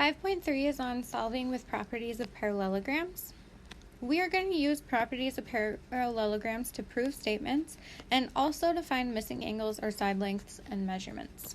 5.3 is on solving with properties of parallelograms. We are going to use properties of parallelograms to prove statements and also to find missing angles or side lengths and measurements.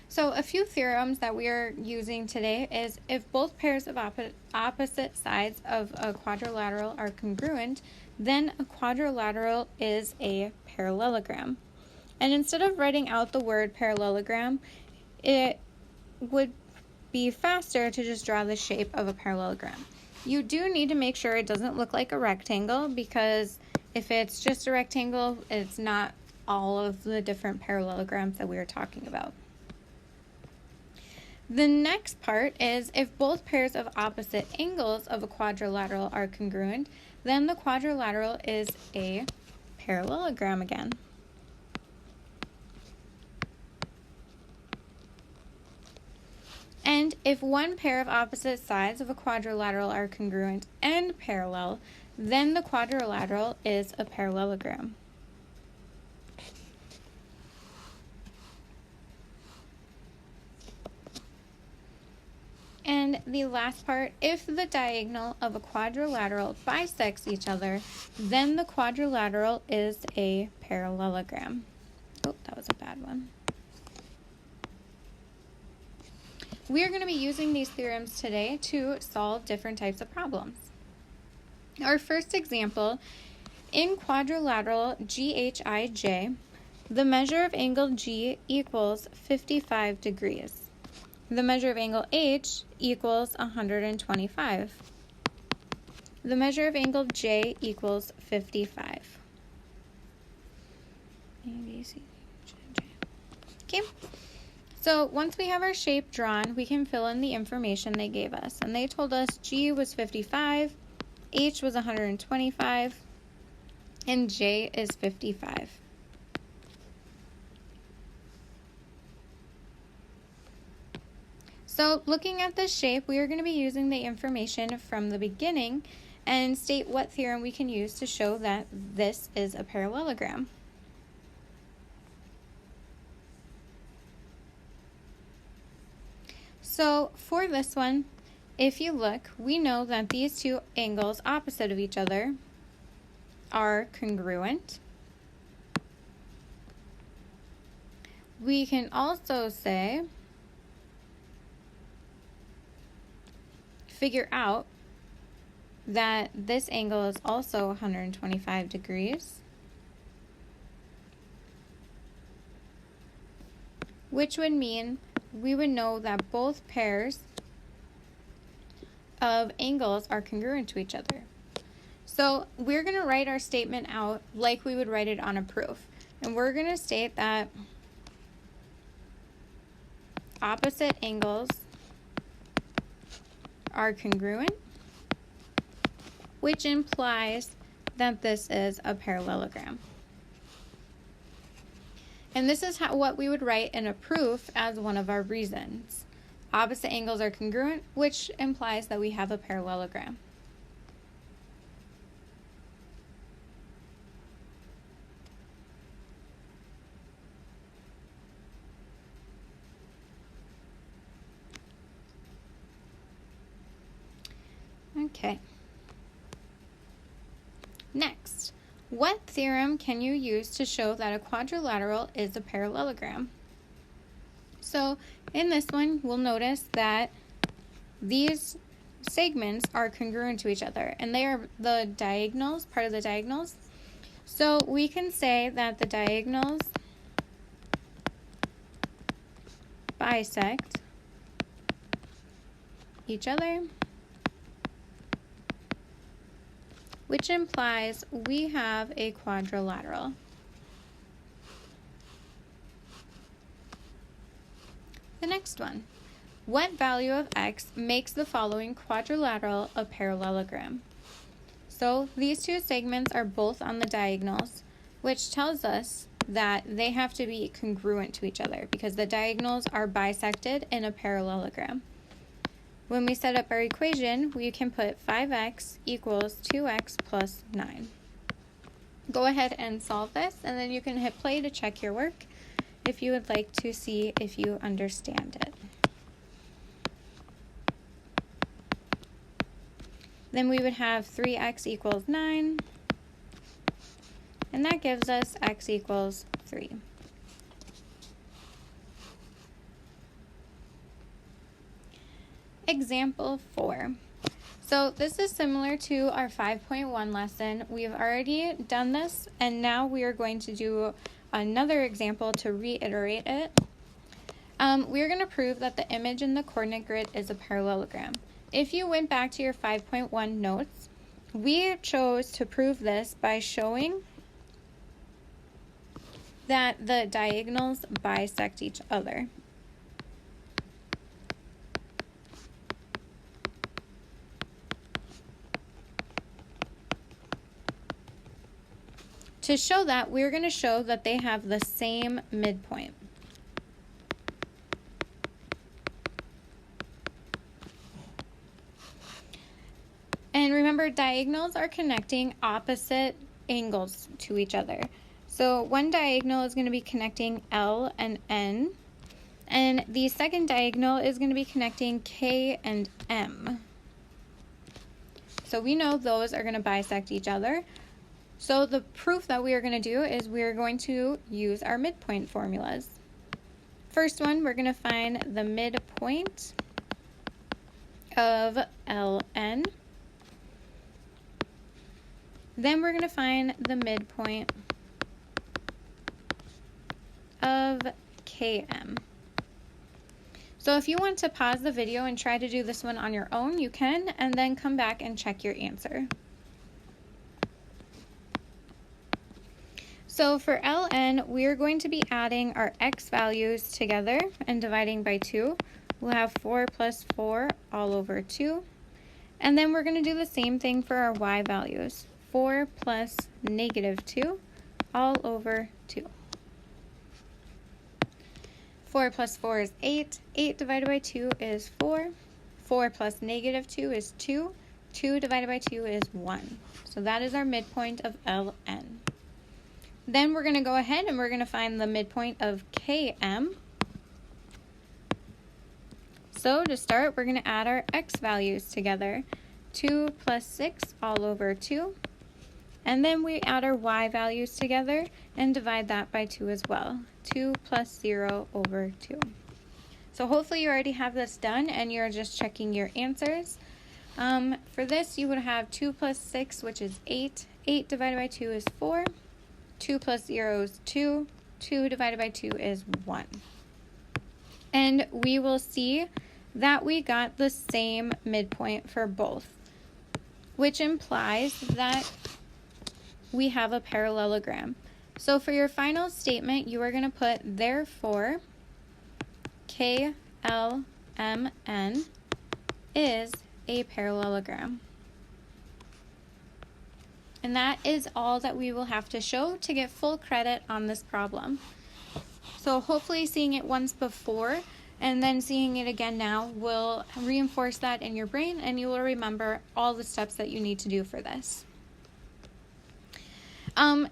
So a few theorems that we are using today is if both pairs of opposite sides of a quadrilateral are congruent, then a quadrilateral is a parallelogram. And instead of writing out the word parallelogram, it would be faster to just draw the shape of a parallelogram. You do need to make sure it doesn't look like a rectangle, because if it's just a rectangle, it's not all of the different parallelograms that we are talking about. The next part is if both pairs of opposite angles of a quadrilateral are congruent, then the quadrilateral is a parallelogram again. And if one pair of opposite sides of a quadrilateral are congruent and parallel, then the quadrilateral is a parallelogram. And the last part, if the diagonal of a quadrilateral bisects each other, then the quadrilateral is a parallelogram. Oh, that was a bad one. We are going to be using these theorems today to solve different types of problems. Our first example, in quadrilateral GHIJ, the measure of angle G equals 55 degrees. The measure of angle H equals 125. The measure of angle J equals 55. A, B, C, J. Okay. So once we have our shape drawn, we can fill in the information they gave us. And they told us G was 55, H was 125, and J is 55. So looking at this shape, we are going to be using the information from the beginning and state what theorem we can use to show that this is a parallelogram. So for this one, if you look, we know that these two angles opposite of each other are congruent. We can also figure out that this angle is also 125 degrees, which would mean we would know that both pairs of angles are congruent to each other. So we're going to write our statement out like we would write it on a proof. And we're going to state that opposite angles are congruent, which implies that this is a parallelogram. And this is what we would write in a proof as one of our reasons. Opposite angles are congruent, which implies that we have a parallelogram. Okay. Next, what theorem can you use to show that a quadrilateral is a parallelogram? So in this one, we'll notice that these segments are congruent to each other, and they are the diagonals, part of the diagonals. So we can say that the diagonals bisect each other, which implies we have a quadrilateral. The next one, what value of x makes the following quadrilateral a parallelogram? So these two segments are both on the diagonals, which tells us that they have to be congruent to each other because the diagonals are bisected in a parallelogram. When we set up our equation, we can put 5x equals 2x plus 9. Go ahead and solve this, and then you can hit play to check your work if you would like to see if you understand it. Then we would have 3x equals 9. And that gives us x equals 3. Example 4. So this is similar to our 5.1 lesson. We've already done this, and now we are going to do another example to reiterate it. We're going to prove that the image in the coordinate grid is a parallelogram. If you went back to your 5.1 notes, we chose to prove this by showing that the diagonals bisect each other. To show that, we're going to show that they have the same midpoint. And remember, diagonals are connecting opposite angles to each other. So one diagonal is going to be connecting L and N, and the second diagonal is going to be connecting K and M. So we know those are going to bisect each other. So the proof that we are going to do is we are going to use our midpoint formulas. First one, we're going to find the midpoint of LN. Then we're going to find the midpoint of KM. So if you want to pause the video and try to do this one on your own, you can, and then come back and check your answer. So for Ln, we're going to be adding our x values together and dividing by 2. We'll have 4 plus 4 all over 2. And then we're going to do the same thing for our y values. 4 plus negative 2 all over 2. 4 plus 4 is 8. 8 divided by 2 is 4. 4 plus negative 2 is 2. 2 divided by 2 is 1. So that is our midpoint of Ln. Then we're going to go ahead and we're going to find the midpoint of Km. So to start, we're going to add our x values together. 2 plus 6 all over 2. And then we add our y values together and divide that by 2 as well. 2 plus 0 over 2. So hopefully you already have this done and you're just checking your answers. For this, you would have 2 plus 6, which is 8. 8 divided by 2 is 4. 2 plus 0 is 2. 2 divided by 2 is 1. And we will see that we got the same midpoint for both, which implies that we have a parallelogram. So for your final statement, you are going to put, therefore, KLMN is a parallelogram. And that is all that we will have to show to get full credit on this problem. So hopefully seeing it once before and then seeing it again now will reinforce that in your brain, and you will remember all the steps that you need to do for this.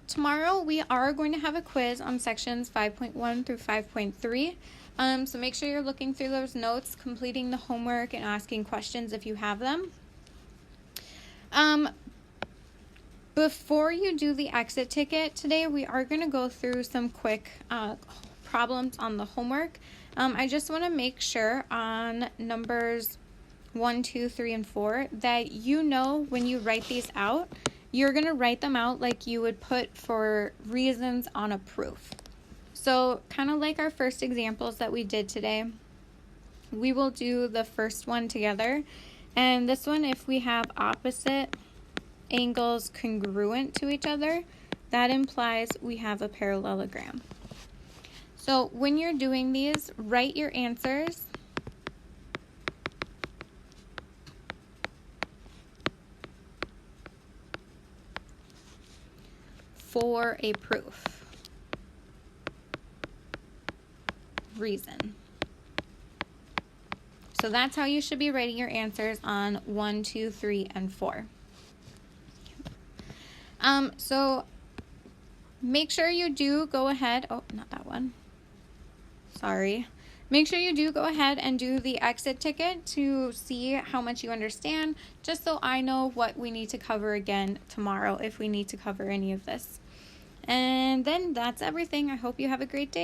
Tomorrow we are going to have a quiz on sections 5.1 through 5.3. So make sure you're looking through those notes, completing the homework, and asking questions if you have them. Before you do the exit ticket today, we are going to go through some quick problems on the homework. I just want to make sure on numbers 1, 2, 3, and 4 that you know when you write these out, you're going to write them out like you would put for reasons on a proof. So kind of like our first examples that we did today, we will do the first one together. And this one, if we have opposite angles congruent to each other, that implies we have a parallelogram. So when you're doing these, write your answers for a proof. Reason. So that's how you should be writing your answers on 1, 2, 3, and 4. So make sure you do go ahead. Oh, not that one. Sorry. Make sure you do go ahead and do the exit ticket to see how much you understand, just so I know what we need to cover again tomorrow if we need to cover any of this. And then that's everything. I hope you have a great day.